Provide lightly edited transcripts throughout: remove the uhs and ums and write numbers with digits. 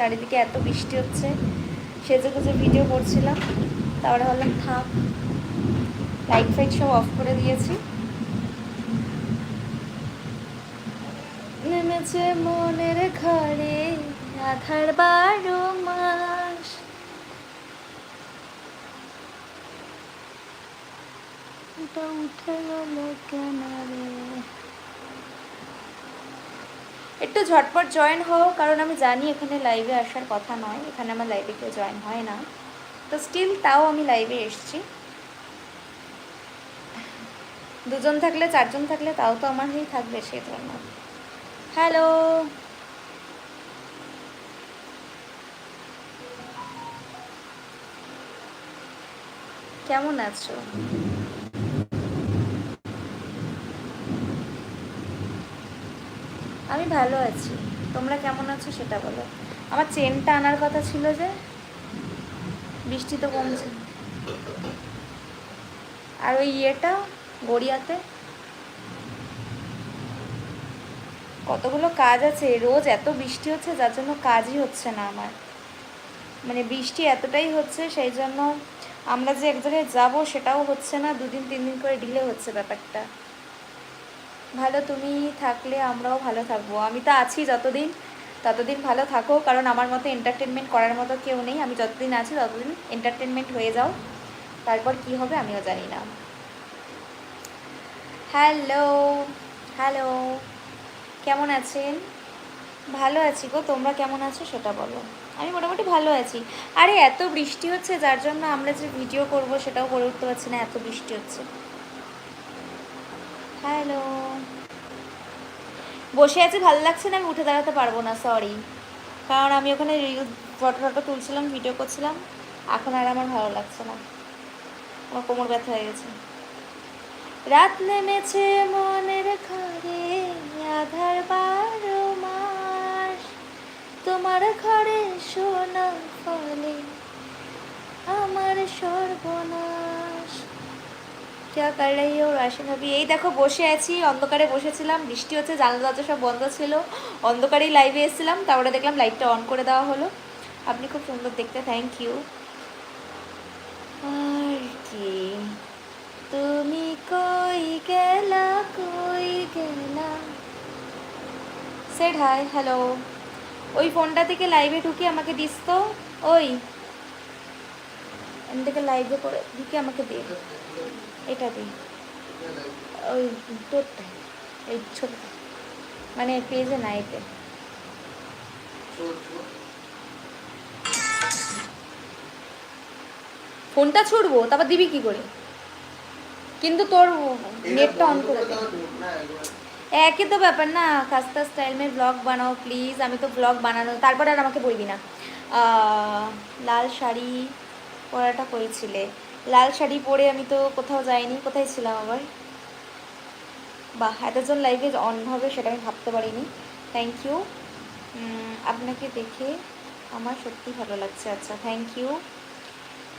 চারিদিকে এত বৃষ্টি হচ্ছে, সেজে গুজে ভিডিও করছিলাম, তারপরে ভাবলাম থাক, লাইট ফাইট সব অফ করে দিয়েছি। নেমেছে মনের ঘরে আধার 12 মাস, ওটা উঠে গেল কেন রে। একটু ঝটপট জয়েন হও, কারণ আমি জানি এখানে লাইভে আসার কথা নয়, এখানে আমার লাইভে কেউ জয়েন হয় না, তো স্টিল তাও আমি লাইভে এসছি। দুজন থাকলে, চারজন থাকলে তাও তো আমার হয়েই থাকবে, সেই জন্য। হ্যালো, কেমন আছো? আমি ভালো আছি, তোমরা কেমন আছো সেটা বলো। আমার চেনটা আনার কথা ছিল, যে বৃষ্টি তো কমছে। আর ওই ইয়েটা গড়িয়াতে কতগুলো কাজ আছে, রোজ এত বৃষ্টি হচ্ছে যার জন্য কাজই হচ্ছে না আমার। মানে বৃষ্টি এতটাই হচ্ছে, সেই জন্য আমরা যে এক জায়গায় যাবো সেটাও হচ্ছে না, 2 দিন 3 দিন করে ডিলে হচ্ছে ব্যাপারটা। ভালো, তুমি থাকলে আমরাও ভালো থাকবো। আমি তো আছি যতদিন, ততদিন ভালো থাকো, কারণ আমার মতো এন্টারটেনমেন্ট করার মতো কেউ নেই। আমি যতদিন আছি ততদিন এন্টারটেনমেন্ট হয়ে যাও, তারপর কি হবে আমিও জানি না। হ্যালো, হ্যালো, কেমন আছেন? ভালো আছি গো, তোমরা কেমন আছো সেটা বলো। আমি মোটামুটি ভালো আছি। আরে এত বৃষ্টি হচ্ছে যার জন্য আমরা যে ভিডিও করব সেটাও করে উঠতে পারছি না, এত বৃষ্টি হচ্ছে। হ্যালো, বসে আছি, ভালো লাগছে না, আমি উঠে দাঁড়াতে পারবো না, সরি। কারণ আমি ওখানে রিল ফটো ফটো তুলছিলাম, ভিডিও করছিলাম, এখন আর আমার ভালো লাগছে না, আমার কোমর ব্যথা হয়ে গেছে। রাত নেমেছে মনের ঘরে আধার 12 মাস, তোমার ঘরে সোনা ফলে আমার সর্বনাশ। क्या कर रही हो রাশিন ভাবি? এই দেখো বসে আছি, অন্ধকারে বসেছিলাম, বৃষ্টি হচ্ছে, জানলা দরজা সব বন্ধ ছিল, অন্ধকারেই লাইভে এসেছিলাম, তারপরে দেখলাম লাইটটা অন করে দেওয়া হলো। আপনি খুব সুন্দর দেখতে, থ্যাংক ইউ। আর কি, তুমি কই গেলা, কই গেলা। Shed high, hello. ওই ফোনটা থেকে লাইভে ঢুকে আমাকে দিস তো, ওই এখান থেকে লাইভে করে ঢুকে আমাকে দে, এটা দে, ওই তোরটা, এই ছোটটা, মানে পেজে না, এতে। ফোনটা ছুড়বো, তারপর দিবি কি করে? কিন্তু তোর নেটটা অন করে দে। একই তো ব্যাপার না, খাস্তা স্টাইল মে ব্লগ বানাও প্লিজ। আমি তো ব্লগ বানানো, তারপর আর আমাকে বলবি না। লাল শাড়ি পরাটা করেছিলে, লাল শাড়ি পরে আমি তো কোথাও যাইনি, কোথায় ছিলাম আবার? বাহ, এতজন লাইভে অন হবে সেটা আমি ভাবতে পারিনি, থ্যাংক ইউ। আপনাকে দেখে আমার সত্যি ভালো লাগছে। আচ্ছা, থ্যাংক ইউ।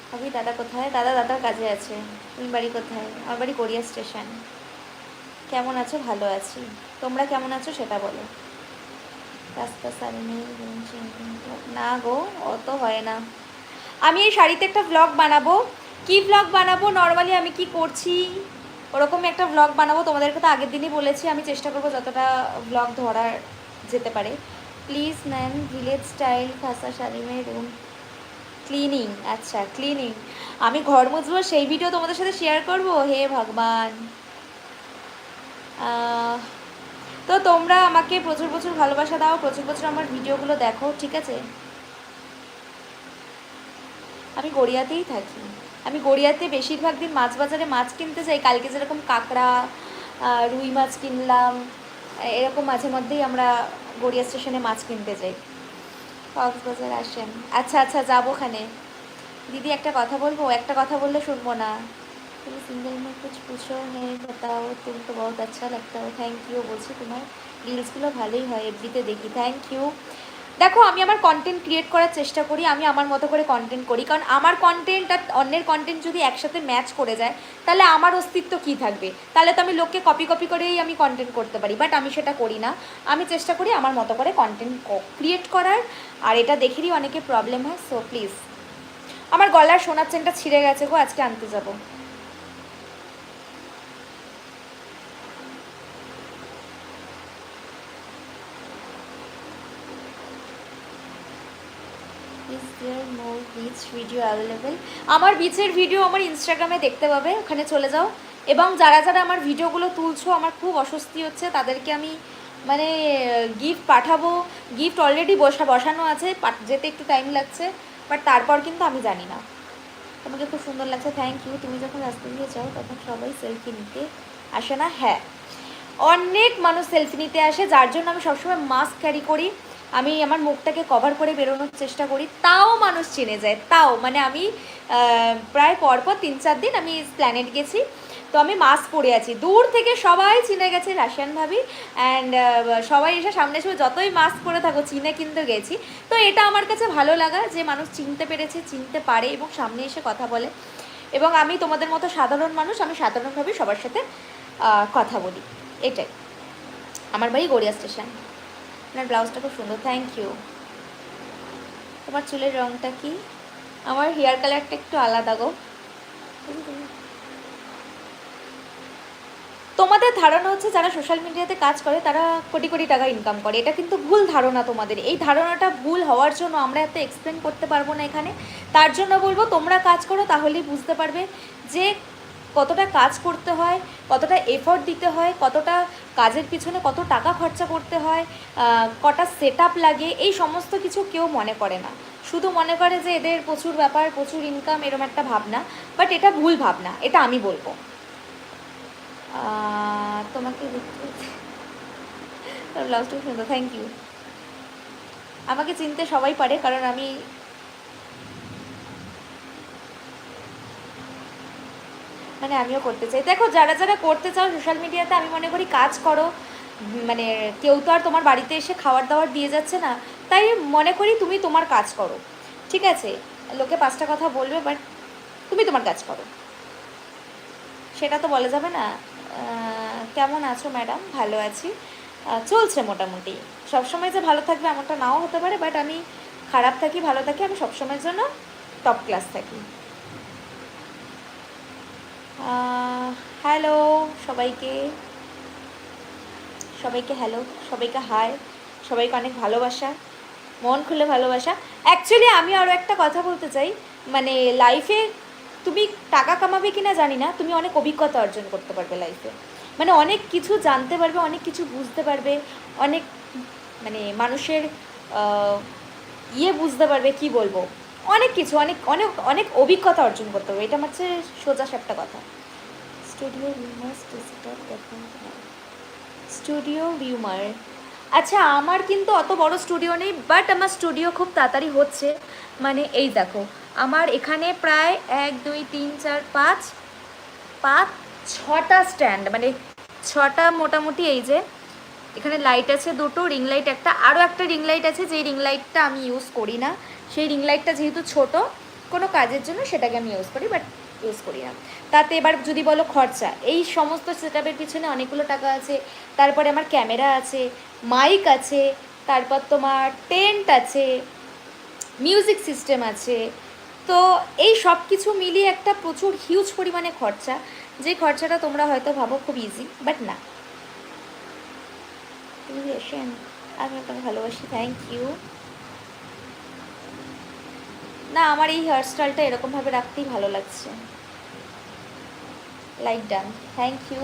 ভাবি দাদা কোথায়? দাদার কাজে আছে। তুমি বাড়ি কোথায়? আমার বাড়ি গড়িয়া স্টেশন। কেমন আছো? ভালো আছি, তোমরা কেমন আছো সেটা বলো। রাস্তা সারিনি না গো, অত হয় না। আমি এই শাড়িতে একটা ব্লগ বানাবো। কি ব্লগ বানাবো? নর্মালি আমি কি করছি ওরকম একটা ব্লগ বানাবো। তোমাদেরকে তো আগের দিনই বলেছি, আমি চেষ্টা করবো যতটা ব্লগ ধরা যেতে পারে। প্লিজ ম্যাম, ভিলেজ স্টাইল খাসা শাড়ি মে রুম ক্লিনিং। আচ্ছা, ক্লিনিং, আমি ঘর মুছবো সেই ভিডিও তোমাদের সাথে শেয়ার করব? হে ভগবান। তো তোমরা আমাকে প্রচুর প্রচুর ভালোবাসা দাও, প্রচুর প্রচুর আমার ভিডিওগুলো দেখো, ঠিক আছে? আমি গড়িয়াতেই থাকি। আমি গড়িয়াতে বেশিরভাগ দিন মাছ বাজারে মাছ কিনতে যাই। কালকে যেরকম কাঁকড়া, রুই মাছ কিনলাম, এরকম মাঝে মধ্যেই আমরা গড়িয়া স্টেশনে মাছ কিনতে যাই। কক্সবাজার আসেন? আচ্ছা আচ্ছা, যাবো ওখানে। দিদি একটা কথা বলবো, একটা কথা বললে শুনবো না। তুমি সিঙ্গल में कुछ पूछो है बताओ, तुम तो बहुत अच्छा लगता हो। থ্যাংক ইউ, বলছি তোমার রিলসগুলো ভালোই হয়, এফবিতে দেখি, থ্যাংক ইউ। দেখো আমি আমার কন্টেন্ট ক্রিয়েট করার চেষ্টা করি, আমি আমার মতো করে কন্টেন্ট করি, কারণ আমার কন্টেন্ট আর অন্যের কন্টেন্ট যদি একসাথে ম্যাচ করে যায় তাহলে আমার অস্তিত্ব কী থাকবে? তাহলে তো আমি লোককে কপি কপি করেই আমি কন্টেন্ট করতে পারি, বাট আমি সেটা করি না। আমি চেষ্টা করি আমার মতো করে কন্টেন্ট ক্রিয়েট করার, আর এটা দেখেরই অনেকে প্রবলেম হয়। সো প্লিজ, আমার গলার সোনার চেনটা ছিঁড়ে গেছে গো, আজকে আনতে যাবো। Is there more beach video available? আমার বিচের ভিডিও আমার ইনস্টাগ্রামে দেখতে পাবে, ওখানে চলে যাও। এবং যারা যারা আমার ভিডিওগুলো তুলছো, আমার খুব অস্বস্তি হচ্ছে, তাদেরকে আমি মানে গিফট পাঠাবো। গিফট অলরেডি বসানো আছে, যেতে একটু টাইম লাগছে, বাট তারপর কিন্তু আমি জানি না। তোমাকে খুব সুন্দর লাগছে, থ্যাংক ইউ। তুমি যখন রাস্তা দিয়ে যাও তখন সবাই সেলফি নিতে আসে না? হ্যাঁ, অনেক মানুষ সেলফি নিতে আসে, যার জন্য আমি সবসময় মাস্ক ক্যারি করি। আমি আমার মুখটাকে কভার করে বেরোনোর চেষ্টা করি, তাও মানুষ চিনে যায়। তাও মানে আমি প্রায় পরপর 3-4 দিন আমি প্ল্যানেট গেছি, তো আমি মাস্ক পরে আছি, দূর থেকে সবাই চিনে গেছে রাশিয়ান ভাবি। অ্যান্ড সবাই এসে সামনে এসে যতই মাস্ক পরে থাকো চিনে কিন্তু গেছি। তো এটা আমার কাছে ভালো লাগা যে মানুষ চিনতে পেরেছে, চিনতে পারে এবং সামনে এসে কথা বলে। এবং আমি তোমাদের মতো সাধারণ মানুষ, আমি সাধারণভাবে সবার সাথে কথা বলি, এটাই। আমার বাড়ি গড়িয়া স্টেশন। আপনার ব্লাউজটা খুব সুন্দর, থ্যাংক ইউ। তোমার চুলের রঙটা কি? আমার হেয়ার কালারটা একটু আলাদা গো। তোমাদের ধারণা হচ্ছে যারা সোশ্যাল মিডিয়াতে কাজ করে তারা কোটি কোটি টাকা ইনকাম করে, এটা কিন্তু ভুল ধারণা তোমাদের। এই ধারণাটা ভুল হওয়ার জন্য আমরা এত এক্সপ্লেন করতে পারবো না এখানে। তার জন্য বলবো তোমরা কাজ করো, তাহলেই বুঝতে পারবে যে কতটা কাজ করতে হয়, কতটা এফোর্ট দিতে হয়, কতটা কাজের পিছনে কত টাকা খরচা করতে হয়, কটা সেট আপ লাগে। এই সমস্ত কিছু কেউ মনে করে না, শুধু মনে করে যে এদের প্রচুর ব্যাপার, প্রচুর ইনকাম, এরম একটা ভাবনা। বাট এটা ভুল ভাবনা, এটা আমি বলবো। তোমাকে ব্লাউজটা সুন্দর, থ্যাংক ইউ। আমাকে চিনতে সবাই পারে, কারণ আমি মানে আমিও করতে চাই। দেখো যারা যারা করতে চাও সোশ্যাল মিডিয়াতে, আমি মনে করি কাজ করো। মানে কেউ তো আর তোমার বাড়িতে এসে খাবার দাবার দিয়ে যাচ্ছে না, তাই মনে করি তুমি তোমার কাজ করো, ঠিক আছে? লোকে 5টা কথা বলবে, বাট তুমি তোমার কাজ করো, সেটা তো বলা যাবে না। কেমন আছো ম্যাডাম? ভালো আছি, চলছে মোটামুটি। সবসময় যে ভালো থাকবে এমনটা নাও হতে পারে, বাট আমি খারাপ থাকি ভালো থাকি, আমি সবসময়ের জন্য টপ ক্লাস থাকি। হ্যালো সবাইকে, সবাইকে হ্যালো, সবাইকে হাই, সবাইকে অনেক ভালোবাসা, মন খুলে ভালোবাসা। অ্যাকচুয়ালি আমি আরও একটা কথা বলতে চাই, মানে লাইফে তুমি টাকা কামাবে কি না জানি না, তুমি অনেক অভিজ্ঞতা অর্জন করতে পারবে লাইফে। মানে অনেক কিছু জানতে পারবে, অনেক কিছু বুঝতে পারবে, অনেক মানে মানুষের বুঝতে পারবে, কি বলবো, অনেক কিছু, অনেক অনেক অনেক অভিজ্ঞতা অর্জন করতে পারবে। এটা আমার হচ্ছে সোজা সাপটা কথা। স্টুডিও রিউমার, স্টুডিও রিউমার, আচ্ছা আমার কিন্তু অত বড় স্টুডিও নেই, বাট আমার স্টুডিও খুব তাড়াতাড়ি হচ্ছে। মানে এই দেখো, আমার এখানে প্রায় 1 2 3 4 5 5 6টা স্ট্যান্ড, মানে 6টা মোটামুটি। এই যে এখানে লাইট আছে 2টো, রিং লাইট একটা, আরও একটা রিং লাইট আছে, যেই রিং লাইটটা আমি ইউজ করি না। সেই রিং লাইটটা যেহেতু ছোট কোনো কাজের জন্য সেটাকে আমি ইউজ করি, বাট ইউজ করি না। তাতে এবার যদি বলো খরচা, এই সমস্ত সেটআপের পিছনে অনেকগুলো টাকা আছে। তারপরে আমার ক্যামেরা আছে, মাইক আছে, তারপর তোমার টেন্ট আছে, মিউজিক সিস্টেম আছে। তো এই সব কিছু মিলিয়ে একটা প্রচুর হিউজ পরিমাণে খরচা, যে খরচাটা তোমরা হয়তো ভাবো খুব ইজি, বাট না। তুমি এসেন, আমি আপনাকে ভালোবাসি, থ্যাংক ইউ। না আমার এই হেয়ারস্টাইলটা এরকমভাবে রাখতেই ভালো লাগছে। Like done, thank you.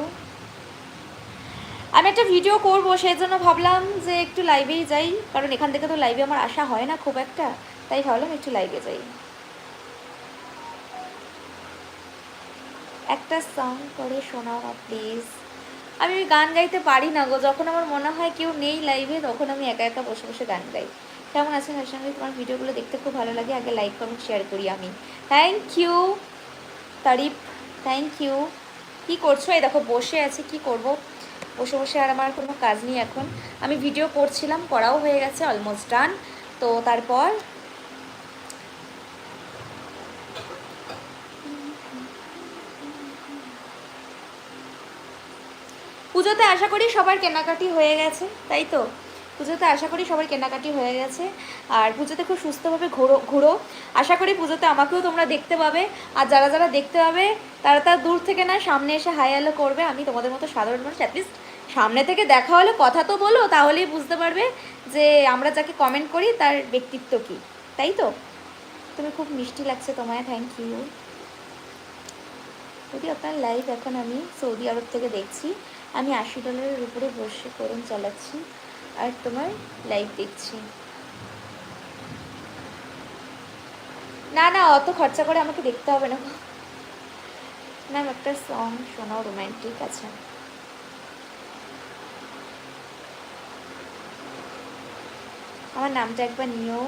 আমি একটা ভিডিও করবো, সেই জন্য ভাবলাম যে একটু লাইভেই যাই, কারণ এখান থেকে তো লাইভে আমার আসা হয় না খুব একটা, তাই ভাবলাম একটু লাইভে যাই। একটা সং করে শোনাও না প্লিজ। আমি গান গাইতে পারি না গো, যখন আমার মনে হয় কেউ নেই লাইভে তখন আমি একা একা বসে বসে গান গাই। কেমন আছেন সঙ্গে? তোমার ভিডিওগুলো দেখতে খুব ভালো লাগে, আগে লাইক কমেন্ট শেয়ার করি আমি। Thank you Tarif, thank you. কী করছো? এই দেখো বসে আছি, কি করব, বসে বসে আর আমার কোনো কাজ নেই এখন। আমি ভিডিও করছিলাম, করাও হয়ে গেছে, অলমোস্ট ডান। তো তারপর পুজোতে আশা করি সবার কেনাকাটি হয়ে গেছে, তাই তো? পুজোতে আশা করি সবার কেনাকাটি হয়ে গেছে। আর পুজোতে খুব সুস্থভাবে ঘুরো। আশা করি পুজোতে আমাকেও তোমরা দেখতে পাবে। আর যারা যারা দেখতে পাবে তারা তার দূর থেকে না সামনে এসে হাই হ্যালো করবে। আমি তোমাদের মতো সাধারণ মানুষ, অ্যাটলিস্ট সামনে থেকে দেখা হলে কথা তো বলো, তাহলেই বুঝতে পারবে যে আমরা যাকে কমেন্ট করি তার ব্যক্তিত্ব কী, তাই তো? তুমি খুব মিষ্টি লাগছে তোমায়, থ্যাংক ইউ। যদি আপনার লাইভ এখন আমি সৌদি আরব থেকে দেখছি, আমি $80 উপরে বসে করুন চালাচ্ছি আর তোমার লাইভ দেখছি। না না, অত খরচা করে আমাকে দেখতে হবে না ম্যাম, একটা সং শোনাও রোম্যান্টিক। আছে আমার নামটা একবার নিও।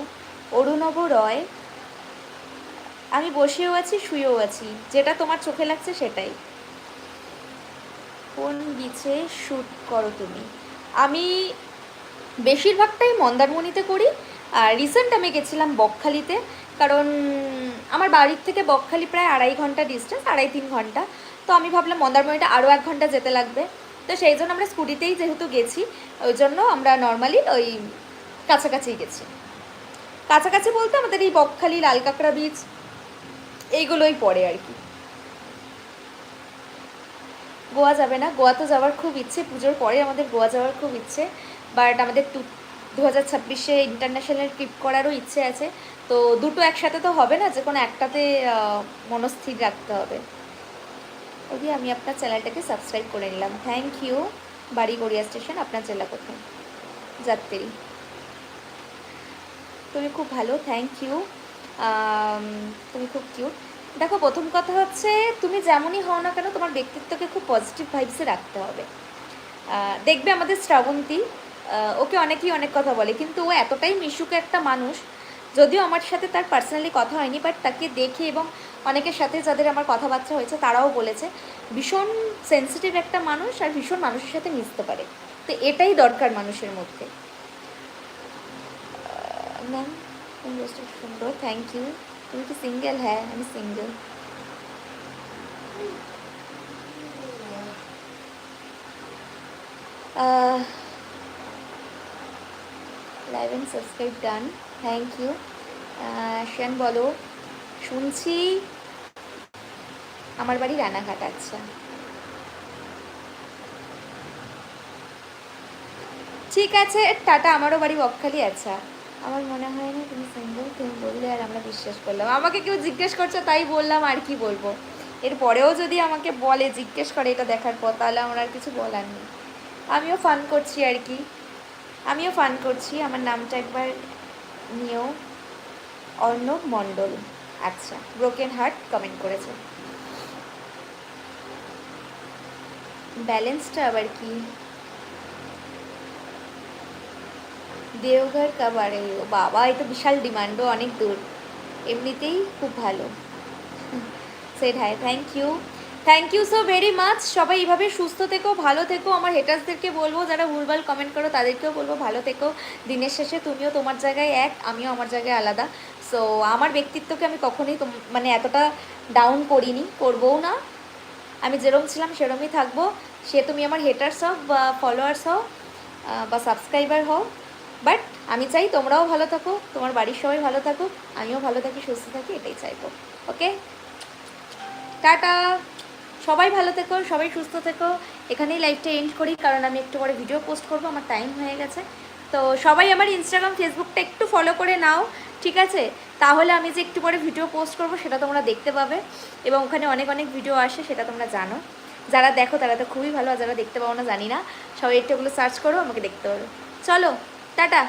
অরুণব রয়। আমি বসেও আছি, শুয়েও আছি, যেটা তোমার চোখে লাগছে সেটাই। কোন বিচে শ্যুট করো তুমি? আমি বেশিরভাগটাই মন্দারমণিতে করি। আর রিসেন্ট আমি গেছিলাম বকখালিতে, কারণ আমার বাড়ির থেকে বকখালি প্রায় 2.5 ঘন্টা ডিস্টেন্স, 2.5-3 ঘন্টা। তো আমি ভাবলাম মন্দারমণিটা আরও 1 ঘন্টা যেতে লাগবে, তো সেই জন্য আমরা স্কুটিতেই যেহেতু গেছি, ওই জন্য আমরা নর্মালি ওই কাছাকাছিই গেছি। কাছাকাছি বলতে আমাদের এই বকখালি, লালকাঁকড়া বিচ এইগুলোই পড়ে আর কি। গোয়া যাবে না? গোয়া তো যাওয়ার খুব ইচ্ছে, পুজোর পরে আমাদের গোয়া যাওয়ার খুব ইচ্ছে, বাট আমাদের 2026-এ ইন্টারন্যাশনাল ট্রিপ করারও ইচ্ছে আছে। তো দুটো একসাথে তো হবে না, যে কোনো একটাতে মনস্থির রাখতে হবে। ওদি আমি আপনার চ্যানেলটাকে সাবস্ক্রাইব করে নিলাম, থ্যাংক ইউ। বাড়ি গড়িয়া স্টেশন, আপনার জেলা কোথায়? যাত্রী। তুমি খুব ভালো, থ্যাংক ইউ। তুমি খুব কিউট। দেখো, প্রথম কথা হচ্ছে তুমি যেমনই হও না কেন তোমার ব্যক্তিত্বকে খুব পজিটিভ ভাইবসে রাখতে হবে। দেখবে আমাদের শ্রাবন্তী, ওকে অনেকেই অনেক কথা বলে, কিন্তু ও এতটাই মিশুক একটা মানুষ, যদিও আমার সাথে তার পার্সোনালি কথা হয়নি, বাট তাকে দেখে এবং অনেকের সাথে যাদের আমার কথাবার্তা হয়েছে তারাও বলেছে ভীষণ সেন্সিটিভ একটা মানুষ আর ভীষণ মানুষের সাথে মিশতে পারে। তো এটাই দরকার মানুষের মধ্যে। ম্যাম সুন্দর, থ্যাংক ইউ। তুমি কি সিঙ্গেল? হ্যাঁ, আমি single. Live and subscribe done, thank you. Shaan বলো। শুনছি আমার বাড়ি রানাঘাট। আচ্ছা, ঠিক আছে, টাটা। আমারও বাড়ি বকখালি। আচ্ছা, আমার মনে হয় না তুমি সিঙ্গেল, তুমি বললে আর আমরা বিশ্বাস করলাম। আমাকে কেউ জিজ্ঞেস করছে তাই বললাম, আর কি বলবো। এরপরেও যদি আমাকে বলে, জিজ্ঞেস করে এটা দেখার পর, তাহলে আমার আর কিছু বলার নেই। আমিও ফান করছি আর কি, আমিও ফান করছি। আমার নামটা একবার নিও। অর্ণব মণ্ডল। আচ্ছা, ব্রোকেন হার্ট কমেন্ট করেছে। ব্যালেন্সটা আবার কি? দেওঘর কাবারে? বাবা, এই তো বিশাল ডিমান্ডও, অনেক দূর। এমনিতেই খুব ভালো। সেট হাই, thank you, thank you so very much. সবাই এইভাবে সুস্থ থেকো, ভালো থেকো। আমার হেটার্সদেরকে বলবো, যারা ভুলভাল কমেন্ট করো তাদেরকেও বলবো ভালো থেকো। দিনের শেষে তুমিও তোমার জায়গায় এক, আমিও আমার জায়গায় আলাদা। সো আমার ব্যক্তিত্বকে আমি কখনোই মানে এতটা ডাউন করিনি, করবও না। আমি যেরকম ছিলাম সেরকমই থাকবো। সে তুমি আমার হেটার্স হও বা ফলোয়ার্স হও বা সাবস্ক্রাইবার হও, বাট আমি চাই তোমরাও ভালো থাকো, তোমার বাড়ির সবাই ভালো থাকুক, আমিও ভালো থাকি, সুস্থ থাকি, এটাই চাইবো। ওকে, টাটা। সবাই ভালো থেকো, সবাই সুস্থ থেকো। এখানেই লাইভটা এন্ড করি, কারণ আমি একটু পরে ভিডিও পোস্ট করবো, আমার টাইম হয়ে গেছে। তো সবাই আমার ইনস্টাগ্রাম, ফেসবুকটা একটু ফলো করে নাও, ঠিক আছে? তাহলে আমি যে একটু পরে ভিডিও পোস্ট করবো সেটা তোমরা দেখতে পাবে, এবং ওখানে অনেক অনেক ভিডিও আসে, সেটা তোমরা জানো। যারা দেখো তারা তো খুবই ভালো, আর যারা দেখতে পাও না জানি না, সবাই একটু ওগুলো সার্চ করো, আমাকে দেখতে পারো। চলো, টাটা।